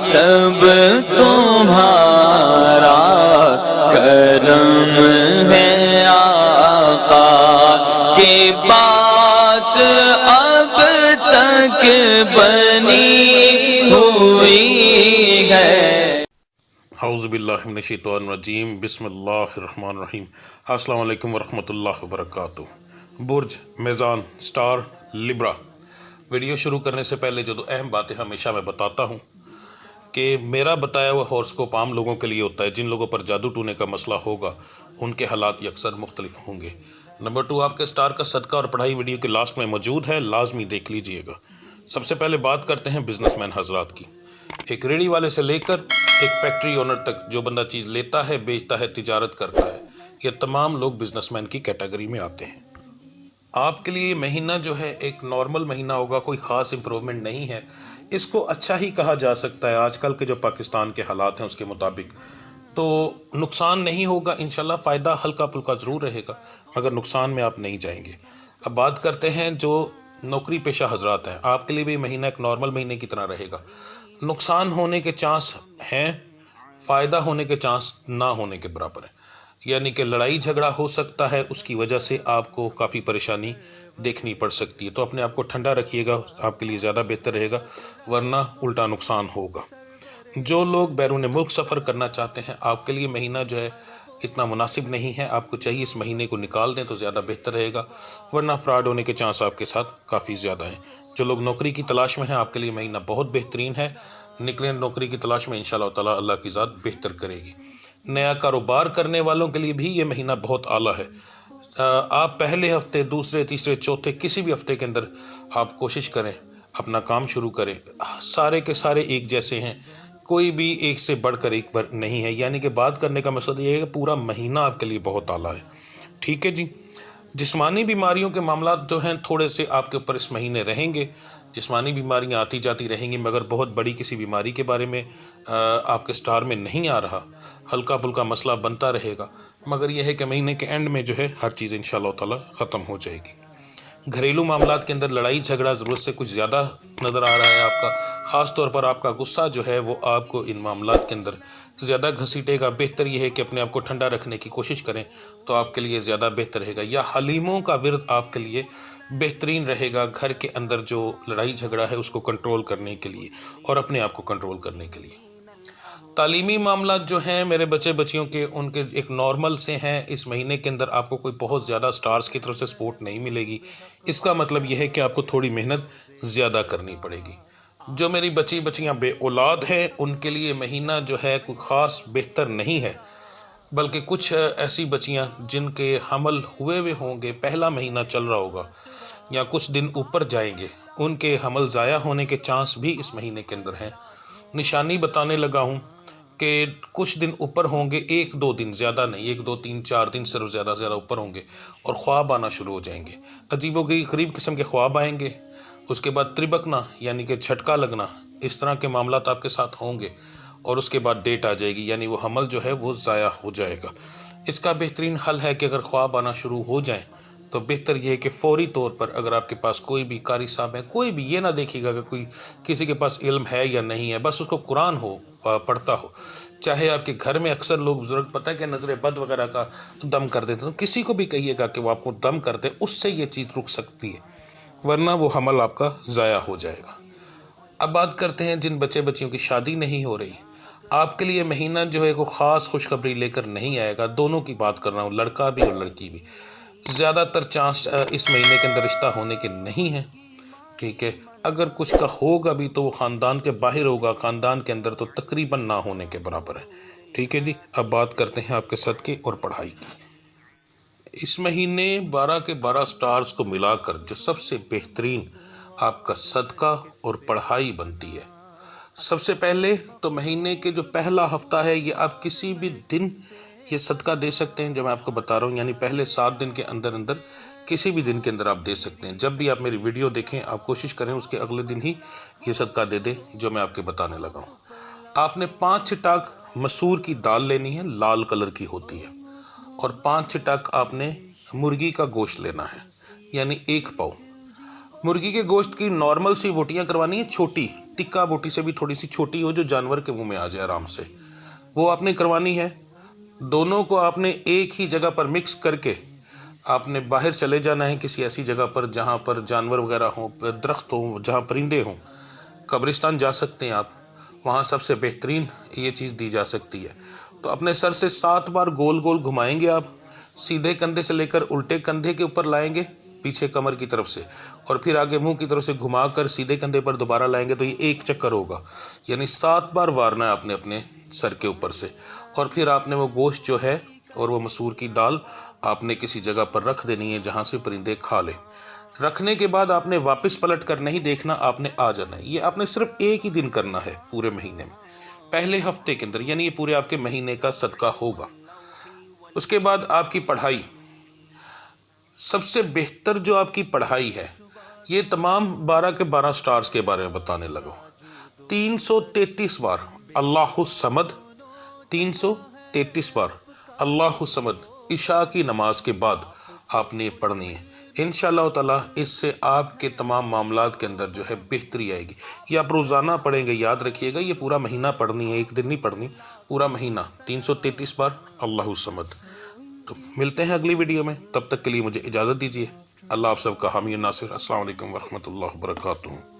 سب تمہارا کرم ہے آقا کی بات اب تک بنی ہوئی ہے۔ اعوذ باللہ من الشیطان الرجیم، بسم اللہ الرحمن الرحیم۔ السلام علیکم ورحمۃ اللہ وبرکاتہ۔ برج میزان سٹار لبرا۔ ویڈیو شروع کرنے سے پہلے جو دو اہم باتیں ہمیشہ میں بتاتا ہوں کہ میرا بتایا ہوا ہورسکوپ عام لوگوں کے لیے ہوتا ہے۔ جن لوگوں پر جادو ٹونے کا مسئلہ ہوگا ان کے حالات اکثر مختلف ہوں گے۔ نمبر 2، آپ کے سٹار کا صدقہ اور پڑھائی ویڈیو کے لاسٹ میں موجود ہے، لازمی دیکھ لیجئے گا۔ سب سے پہلے بات کرتے ہیں بزنس مین حضرات کی۔ ایک ریڑھی والے سے لے کر ایک فیکٹری اونر تک جو بندہ چیز لیتا ہے، بیچتا ہے، تجارت کرتا ہے، یہ تمام لوگ بزنس مین کی کیٹیگری میں آتے ہیں۔ آپ کے لیے یہ مہینہ جو ہے ایک نارمل مہینہ ہوگا، کوئی خاص امپروومنٹ نہیں ہے، اس کو اچھا ہی کہا جا سکتا ہے آج کل کے جو پاکستان کے حالات ہیں اس کے مطابق۔ تو نقصان نہیں ہوگا انشاءاللہ، فائدہ ہلکا پھلکا ضرور رہے گا، مگر نقصان میں آپ نہیں جائیں گے۔ اب بات کرتے ہیں جو نوکری پیشہ حضرات ہیں، آپ کے لیے بھی مہینہ ایک نارمل مہینے کی طرح رہے گا۔ نقصان ہونے کے چانس ہیں، فائدہ ہونے کے چانس نہ ہونے کے برابر ہیں، یعنی کہ لڑائی جھگڑا ہو سکتا ہے، اس کی وجہ سے آپ کو کافی پریشانی دیکھنی پڑ سکتی ہے۔ تو اپنے آپ کو ٹھنڈا رکھیے گا، آپ کے لیے زیادہ بہتر رہے گا، ورنہ الٹا نقصان ہوگا۔ جو لوگ بیرون ملک سفر کرنا چاہتے ہیں، آپ کے لیے مہینہ جو ہے اتنا مناسب نہیں ہے، آپ کو چاہیے اس مہینے کو نکال دیں تو زیادہ بہتر رہے گا، ورنہ فراڈ ہونے کے چانس آپ کے ساتھ کافی زیادہ ہیں۔ جو لوگ نوکری کی تلاش میں ہیں، آپ کے لیے مہینہ بہت بہترین ہے، نکلیں نوکری کی تلاش میں، انشاءاللہ تعالیٰ اللہ کی ذات بہتر کرے گی۔ نیا کاروبار کرنے والوں کے لیے بھی یہ مہینہ بہت اعلیٰ ہے۔ آپ پہلے ہفتے، دوسرے، تیسرے، چوتھے، کسی بھی ہفتے کے اندر آپ کوشش کریں، اپنا کام شروع کریں۔ سارے کے سارے ایک جیسے ہیں، کوئی بھی ایک سے بڑھ کر ایک نہیں ہے، یعنی کہ بات کرنے کا مقصد یہ ہے کہ پورا مہینہ آپ کے لیے بہت اعلیٰ ہے۔ ٹھیک ہے جی۔ جسمانی بیماریوں کے معاملات جو ہیں تھوڑے سے آپ کے اوپر اس مہینے رہیں گے، جسمانی بیماریاں آتی جاتی رہیں گی، مگر بہت بڑی کسی بیماری کے بارے میں آپ کے سٹار میں نہیں آ رہا، ہلکا پھلکا مسئلہ بنتا رہے گا، مگر یہ ہے کہ مہینے کے اینڈ میں جو ہے ہر چیز انشاءاللہ تعالی ختم ہو جائے گی۔ گھریلو معاملات کے اندر لڑائی جھگڑا ضرورت سے کچھ زیادہ نظر آ رہا ہے آپ کا، خاص طور پر آپ کا غصہ جو ہے وہ آپ کو ان معاملات کے اندر زیادہ گھسیٹے گا۔ بہتر یہ ہے کہ اپنے آپ کو ٹھنڈا رکھنے کی کوشش کریں تو آپ کے لیے زیادہ بہتر رہے گا، یا حلیموں کا ورد آپ کے لیے بہترین رہے گا گھر کے اندر جو لڑائی جھگڑا ہے اس کو کنٹرول کرنے کے لیے اور اپنے آپ کو کنٹرول کرنے کے لیے۔ تعلیمی معاملات جو ہیں میرے بچے بچیوں کے، ان کے ایک نارمل سے ہیں۔ اس مہینے کے اندر آپ کو کوئی بہت زیادہ سٹارز کی طرف سے سپورٹ نہیں ملے گی، اس کا مطلب یہ ہے کہ آپ کو تھوڑی محنت زیادہ کرنی پڑے گی۔ جو میری بچیاں بے اولاد ہیں ان کے لیے مہینہ جو ہے کوئی خاص بہتر نہیں ہے، بلکہ کچھ ایسی بچیاں جن کے حمل ہوئے ہوں گے، پہلا مہینہ چل رہا ہوگا یا کچھ دن اوپر جائیں گے، ان کے حمل ضائع ہونے کے چانس بھی اس مہینے کے اندر ہیں۔ نشانی بتانے لگا ہوں کہ کچھ دن اوپر ہوں گے، 1-2 دن، زیادہ نہیں، 1 2 3 4 دن صرف زیادہ اوپر ہوں گے، اور خواب آنا شروع ہو جائیں گے، عجیب و غریب قسم کے خواب آئیں گے۔ اس کے بعد تربکنا یعنی کہ جھٹکا لگنا، اس طرح کے معاملات آپ کے ساتھ ہوں گے، اور اس کے بعد ڈیٹ آ جائے گی، یعنی وہ حمل جو ہے وہ ضائع ہو جائے گا۔ اس کا بہترین حل ہے کہ اگر خواب آنا شروع ہو جائیں تو بہتر یہ ہے کہ فوری طور پر اگر آپ کے پاس کوئی بھی قاری صاحب ہے، کوئی بھی، یہ نہ دیکھیے گا کہ کوئی کسی کے پاس علم ہے یا نہیں ہے، بس اس کو قرآن ہو، پڑھتا ہو۔ چاہے آپ کے گھر میں اکثر لوگ بزرگ پتہ ہے کہ نظر بد وغیرہ کا دم کر دیتے ہیں، تو کسی کو بھی کہیے گا کہ وہ آپ کو دم کر دے، اس سے یہ چیز رک سکتی ہے، ورنہ وہ حمل آپ کا ضائع ہو جائے گا۔ اب بات کرتے ہیں جن بچے بچیوں کی شادی نہیں ہو رہی، آپ کے لیے مہینہ جو ہے کوئی خاص خوشخبری لے کر نہیں آئے گا۔ دونوں کی بات کر رہا ہوں، لڑکا بھی اور لڑکی بھی، زیادہ تر چانس اس مہینے کے اندر رشتہ ہونے کے نہیں ہیں۔ ٹھیک ہے، اگر کچھ کا ہوگا بھی تو وہ خاندان کے باہر ہوگا، خاندان کے اندر تو تقریباً نہ ہونے کے برابر ہے۔ ٹھیک ہے جی۔ اب بات کرتے ہیں آپ کے صدقے اور پڑھائی کی۔ اس مہینے 12 کے 12 سٹارز کو ملا کر جو سب سے بہترین آپ کا صدقہ اور پڑھائی بنتی ہے، سب سے پہلے تو مہینے کے جو پہلا ہفتہ ہے، یہ آپ کسی بھی دن یہ صدقہ دے سکتے ہیں، جو میں آپ کو بتا رہا ہوں، یعنی پہلے 7 دن کے اندر کسی بھی دن کے اندر آپ دے سکتے ہیں۔ جب بھی آپ میری ویڈیو دیکھیں، آپ کوشش کریں اس کے اگلے دن ہی یہ صدقہ دے دیں جو میں آپ کے بتانے لگا ہوں۔ آپ نے 5 چھٹاک مسور کی دال لینی ہے، لال کلر کی ہوتی ہے، اور 5 چھٹاک آپ نے مرغی کا گوشت لینا ہے، یعنی 1 پاؤ۔ مرغی کے گوشت کی نارمل سی بوٹیاں کروانی ہیں، چھوٹی، ٹکا بوٹی سے بھی تھوڑی سی چھوٹی ہو جو جانور کے منہ میں آ جائے آرام سے، وہ آپ نے کروانی ہے۔ دونوں کو آپ نے ایک ہی جگہ پر مکس کر کے آپ نے باہر چلے جانا ہے کسی ایسی جگہ پر جہاں پر جانور وغیرہ ہوں، درخت ہوں، جہاں پرندے ہوں۔ قبرستان جا سکتے ہیں آپ، وہاں سب سے بہترین یہ چیز دی جا سکتی ہے۔ تو اپنے سر سے 7 بار گول گول گھمائیں گے آپ، سیدھے کندھے سے لے کر الٹے کندھے کے اوپر لائیں گے پیچھے کمر کی طرف سے، اور پھر آگے منہ کی طرف سے گھما کر سیدھے کندھے پر دوبارہ لائیں گے، تو یہ 1 چکر ہوگا، یعنی 7 بار وارنا ہے آپ نے اپنے سر کے اوپر سے۔ اور پھر آپ نے وہ گوشت جو ہے اور وہ مسور کی دال آپ نے کسی جگہ پر رکھ دینی ہے جہاں سے پرندے کھا لیں۔ رکھنے کے بعد آپ نے واپس پلٹ کر نہیں دیکھنا، آپ نے آ جانا ہے۔ یہ آپ نے صرف ایک ہی دن کرنا ہے پورے مہینے میں، پہلے ہفتے کے اندر، یعنی یہ پورے آپ کے مہینے کا صدقہ ہوگا۔ اس کے بعد آپ کی پڑھائی، سب سے بہتر جو آپ کی پڑھائی ہے، یہ تمام 12 کے 12 سٹارز کے بارے میں بتانے لگا۔ 333 بار اللہ الصمد، 333 بار اللہ الصمد عشاء کی نماز کے بعد آپ نے پڑھنی ہے۔ انشاءاللہ تعالیٰ اس سے آپ کے تمام معاملات کے اندر جو ہے بہتری آئے گی۔ یہ آپ روزانہ پڑھیں گے، یاد رکھیے گا، یہ پورا مہینہ پڑھنی ہے، ایک دن نہیں پڑھنی، پورا مہینہ 333 بار اللہ الصمد۔ تو ملتے ہیں اگلی ویڈیو میں، تب تک کے لیے مجھے اجازت دیجیے۔ اللہ آپ سب کا حامی و ناصر۔ السلام علیکم ورحمۃ اللہ وبرکاتہ۔